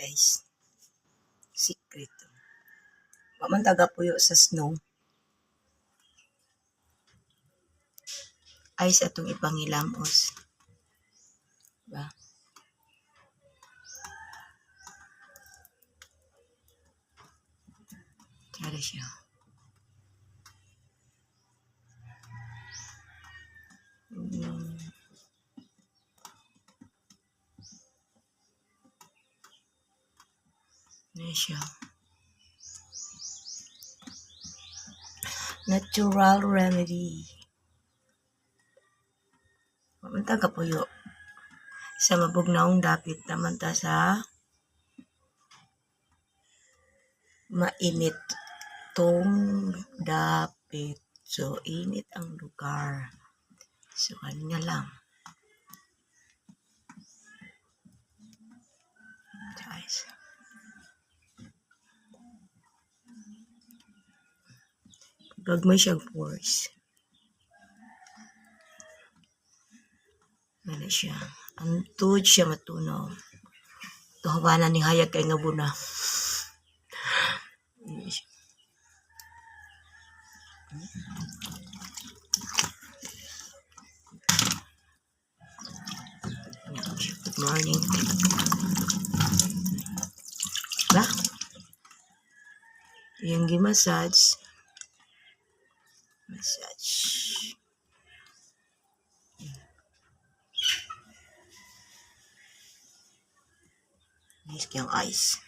guys. Secret. Pamantaga puyo sa snow. Ice atong ipangilamos. Diba? Tara siya. Siya. Natural remedy. Pamanta ka puyo. Sa mabugnaong dapit naman ta sa mainit tong dapit. So, init ang lugar. So, kanya lang. Guys. Gagmay siyang force. Ano siya. Ang tuod siya matunaw. Tuhawanan ni hayag kay nga buna. Good morning. Ba? Yung gimassage. Massage. Nice kayang ice.